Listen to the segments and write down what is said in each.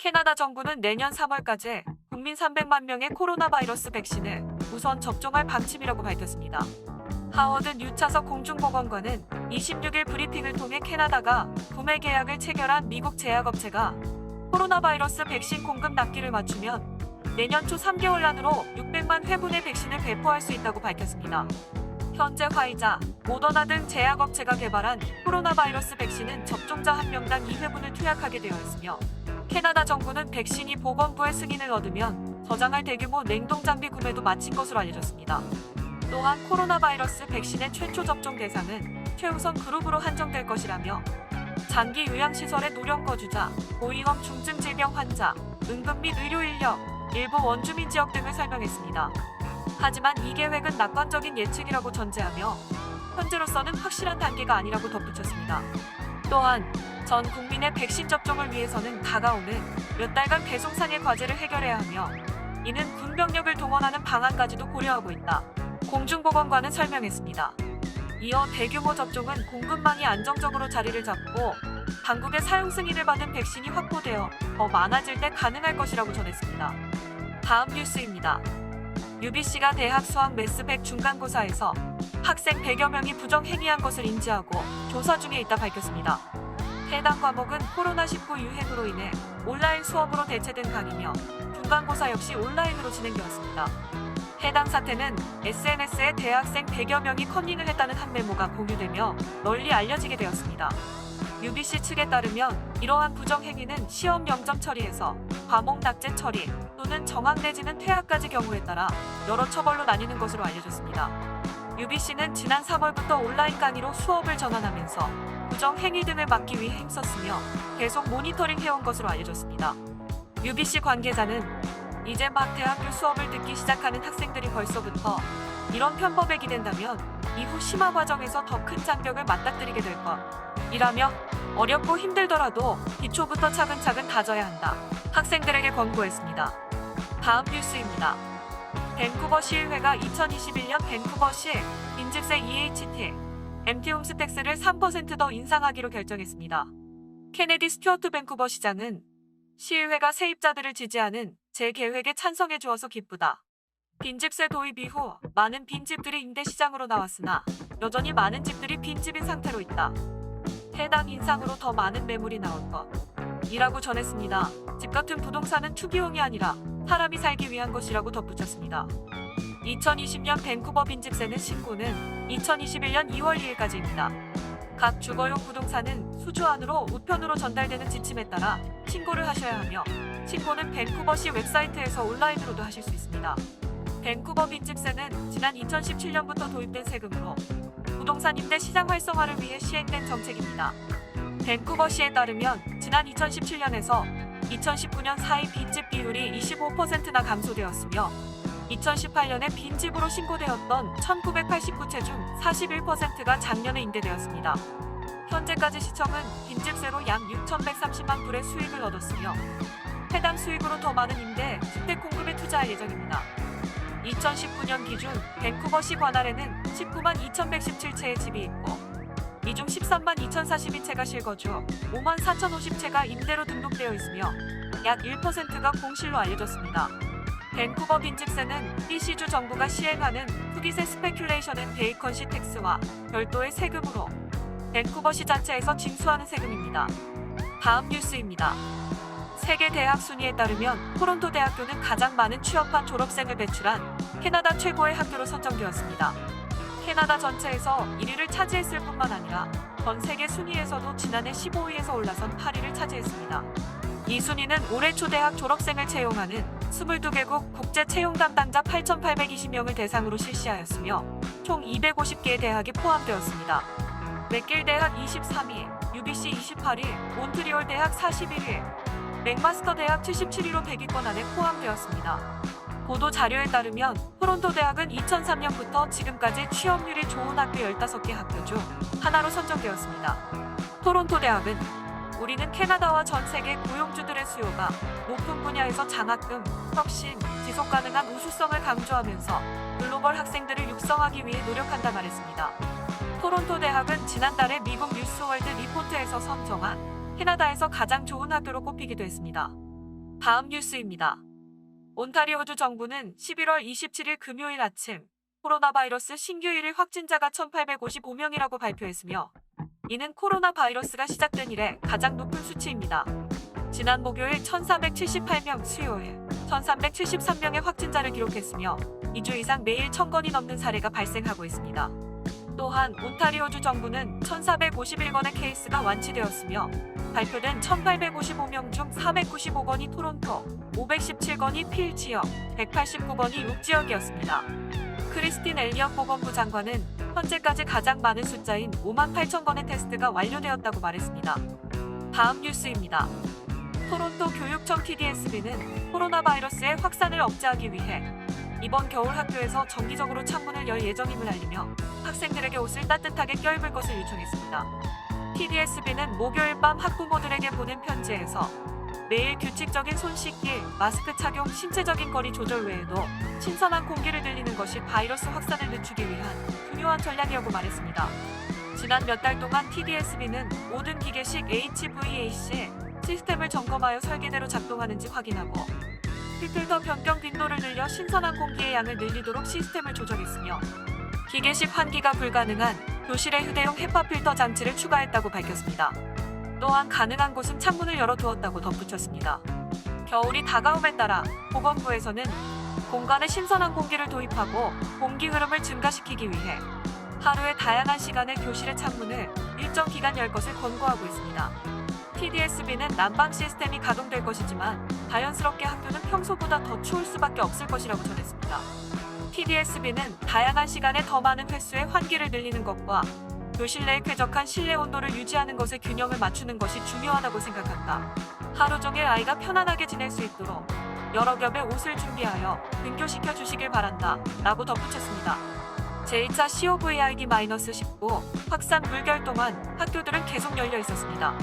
캐나다 정부는 내년 3월까지 국민 300만 명의 코로나 바이러스 백신을 우선 접종할 방침이라고 밝혔습니다. 하워드 뉴차석 공중보건관은 26일 브리핑을 통해 캐나다가 구매 계약을 체결한 미국 제약업체가 코로나 바이러스 백신 공급 납기를 맞추면 내년 초 3개월 안으로 600만 회분의 백신을 배포할 수 있다고 밝혔습니다. 현재 화이자, 모더나 등 제약업체가 개발한 코로나 바이러스 백신은 접종자 1명당 2회분을 투약하게 되어 있으며 캐나다 정부는 백신이 보건부의 승인을 얻으면 저장할 대규모 냉동 장비 구매도 마친 것으로 알려졌습니다. 또한 코로나 바이러스 백신의 최초 접종 대상은 최우선 그룹으로 한정될 것이라며 장기 요양시설의 노령 거주자, 고위험 중증 질병 환자, 응급 및 의료 인력, 일부 원주민 지역 등을 설명했습니다. 하지만 이 계획은 낙관적인 예측이라고 전제하며 현재로서는 확실한 단계가 아니라고 덧붙였습니다. 또한 전 국민의 백신 접종을 위해서는 다가오는 몇 달간 배송상의 과제를 해결해야 하며 이는 군병력을 동원하는 방안까지도 고려하고 있다. 공중보건관은 설명했습니다. 이어 대규모 접종은 공급망이 안정적으로 자리를 잡고 당국의 사용 승인을 받은 백신이 확보되어 더 많아질 때 가능할 것이라고 전했습니다. 다음 뉴스입니다. UBC가 대학 수학 매스 100 중간고사에서 학생 100여 명이 부정행위한 것을 인지하고 조사 중에 있다 밝혔습니다. 해당 과목은 코로나19 유행으로 인해 온라인 수업으로 대체된 강의며 중간고사 역시 온라인으로 진행되었습니다. 해당 사태는 SNS에 대학생 100여 명이 컨닝을 했다는 한 메모가 공유되며 널리 알려지게 되었습니다. UBC 측에 따르면 이러한 부정행위는 시험 0점 처리에서 과목 낙제 처리 또는 정학 내지는 퇴학까지 경우에 따라 여러 처벌로 나뉘는 것으로 알려졌습니다. UBC는 지난 3월부터 온라인 강의로 수업을 전환하면서 부정행위 등을 막기 위해 힘썼으며 계속 모니터링해온 것으로 알려졌습니다. UBC 관계자는 이제 막 대학교 수업을 듣기 시작하는 학생들이 벌써부터 이런 편법에 기댄다면 이후 심화 과정에서 더 큰 장벽을 맞닥뜨리게 될 것 이라며 어렵고 힘들더라도 기초부터 차근차근 다져야 한다. 학생들에게 권고했습니다. 다음 뉴스입니다. 밴쿠버 시의회가 2021년 밴쿠버시 빈집세 EHT, MT 홈스택스를 3% 더 인상하기로 결정했습니다. 케네디 스튜어트 밴쿠버 시장은 시의회가 세입자들을 지지하는 제 계획에 찬성해 주어서 기쁘다. 빈집세 도입 이후 많은 빈집들이 임대 시장으로 나왔으나 여전히 많은 집들이 빈집인 상태로 있다. 해당 인상으로 더 많은 매물이 나올 것이라고 전했습니다. 집 같은 부동산은 투기용이 아니라 사람이 살기 위한 것이라고 덧붙였습니다. 2020년 밴쿠버 빈집세는 신고는 2021년 2월 2일까지입니다. 각 주거용 부동산은 수주 안으로 우편으로 전달되는 지침에 따라 신고를 하셔야 하며 신고는 밴쿠버시 웹사이트에서 온라인으로도 하실 수 있습니다. 밴쿠버 빈집세는 지난 2017년부터 도입된 세금으로 부동산 임대 시장 활성화를 위해 시행된 정책입니다. 밴쿠버시에 따르면 지난 2017년에서 2019년 사이 빈집 비율이 25%나 감소되었으며 2018년에 빈집으로 신고되었던 1989채 중 41%가 작년에 임대되었습니다. 현재까지 시청은 빈집세로 약 6,130만 불의 수익을 얻었으며 해당 수익으로 더 많은 임대, 주택 공급에 투자할 예정입니다. 2019년 기준 밴쿠버시 관할에는 19만 2,117채의 집이 있고 이 중 13만 2,042채가 실거주, 5만 4,050채가 임대로 등록되어 있으며 약 1%가 공실로 알려졌습니다. 밴쿠버 빈집세는 BC주 정부가 시행하는 투기세 스페큘레이션 앤 베이컨시 텍스와 별도의 세금으로 밴쿠버시 자체에서 징수하는 세금입니다. 다음 뉴스입니다. 세계 대학 순위에 따르면 토론토 대학교는 가장 많은 취업한 졸업생을 배출한 캐나다 최고의 학교로 선정되었습니다. 캐나다 전체에서 1위를 차지했을 뿐만 아니라 전 세계 순위에서도 지난해 15위에서 올라선 8위를 차지했습니다. 이 순위는 올해 초 대학 졸업생을 채용하는 22개국 국제 채용 담당자 8,820명을 대상으로 실시하였으며 총 250개의 대학이 포함되었습니다. 맥길 대학 23위, UBC 28위, 몬트리올 대학 41위, 맥마스터 대학 77위로 100위권 안에 포함되었습니다. 보도 자료에 따르면 토론토 대학은 2003년부터 지금까지 취업률이 좋은 학교 15개 학교 중 하나로 선정되었습니다. 토론토 대학은 우리는 캐나다와 전 세계 고용주들의 수요가 높은 분야에서 장학금, 혁신, 지속가능한 우수성을 강조하면서 글로벌 학생들을 육성하기 위해 노력한다 말했습니다. 토론토 대학은 지난달에 미국 뉴스월드 리포트에서 선정한 캐나다에서 가장 좋은 학교로 꼽히기도 했습니다. 다음 뉴스입니다. 온타리오주 정부는 11월 27일 금요일 아침 코로나 바이러스 신규 1일 확진자가 1,855명이라고 발표했으며 이는 코로나 바이러스가 시작된 이래 가장 높은 수치입니다. 지난 목요일 1,478명, 수요일 1,373명의 확진자를 기록했으며 2주 이상 매일 1,000건이 넘는 사례가 발생하고 있습니다. 또한 온타리오주 정부는 1,451건의 케이스가 완치되었으며 발표된 1,855명 중 495건이 토론토, 517건이 필 지역, 189건이 육 지역이었습니다. 크리스틴 엘리엇 보건부 장관은 현재까지 가장 많은 숫자인 58,000건의 테스트가 완료되었다고 말했습니다. 다음 뉴스입니다. 토론토 교육청 TDSB는 코로나 바이러스의 확산을 억제하기 위해 이번 겨울 학교에서 정기적으로 창문을 열 예정임을 알리며 학생들에게 옷을 따뜻하게 껴입을 것을 요청했습니다. TDSB는 목요일 밤 학부모들에게 보낸 편지에서 매일 규칙적인 손 씻기, 마스크 착용, 신체적인 거리 조절 외에도 신선한 공기를 들리는 것이 바이러스 확산을 늦추기 위한 중요한 전략이라고 말했습니다. 지난 몇 달 동안 TDSB는 모든 기계식 HVAC 시스템을 점검하여 설계대로 작동하는지 확인하고 필터 변경 빈도를 늘려 신선한 공기의 양을 늘리도록 시스템을 조정했으며 기계식 환기가 불가능한 교실에 휴대용 헤파 필터 장치를 추가했다고 밝혔습니다. 또한 가능한 곳은 창문을 열어두었다고 덧붙였습니다. 겨울이 다가옴에 따라 보건부에서는 공간에 신선한 공기를 도입하고 공기 흐름을 증가시키기 위해 하루에 다양한 시간에 교실의 창문을 일정 기간 열 것을 권고하고 있습니다. TDSB는 난방 시스템이 가동될 것이지만 자연스럽게 학교는 평소보다 더 추울 수밖에 없을 것이라고 전했습니다. TDSB는 다양한 시간에 더 많은 횟수의 환기를 늘리는 것과 교실 내의 쾌적한 실내 온도를 유지하는 것의 균형을 맞추는 것이 중요하다고 생각한다. 하루 종일 아이가 편안하게 지낼 수 있도록 여러 겹의 옷을 준비하여 등교시켜 주시길 바란다. 라고 덧붙였습니다. 제1차 COVID-19 확산 물결 동안 학교들은 계속 열려 있었습니다.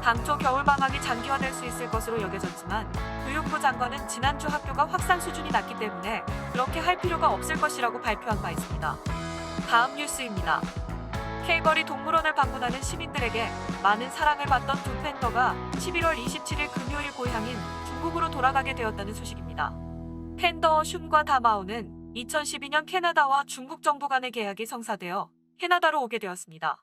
당초 겨울방학이 장기화될 수 있을 것으로 여겨졌지만 교육부 장관은 지난주 학교가 확산 수준이 낮기 때문에 그렇게 할 필요가 없을 것이라고 발표한 바 있습니다. 다음 뉴스입니다. 캘거리 동물원을 방문하는 시민들에게 많은 사랑을 받던 두 팬더가 11월 27일 금요일 고향인 중국으로 돌아가게 되었다는 소식입니다. 팬더 슌과 다마오는 2012년 캐나다와 중국 정부 간의 계약이 성사되어 캐나다로 오게 되었습니다.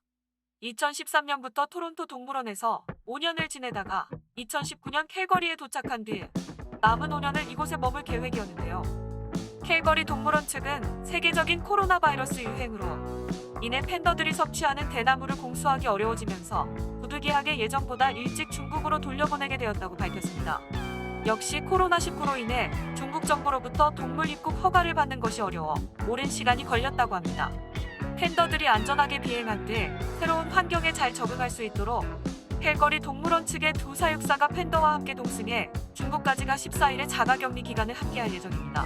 2013년부터 토론토 동물원에서 5년을 지내다가 2019년 캘거리에 도착한 뒤 남은 5년을 이곳에 머물 계획이었는데요. 캘거리 동물원 측은 세계적인 코로나 바이러스 유행으로 인해 팬더들이 섭취하는 대나무를 공수하기 어려워지면서 부득이하게 예정보다 일찍 중국으로 돌려보내게 되었다고 밝혔습니다. 역시 코로나19로 인해 중국 정부로부터 동물 입국 허가를 받는 것이 어려워 오랜 시간이 걸렸다고 합니다. 팬더들이 안전하게 비행한 뒤 새로운 환경에 잘 적응할 수 있도록 캘거리 동물원 측의 두 사육사가 팬더와 함께 동승해 중국까지가 14일의 자가격리 기간을 함께할 예정입니다.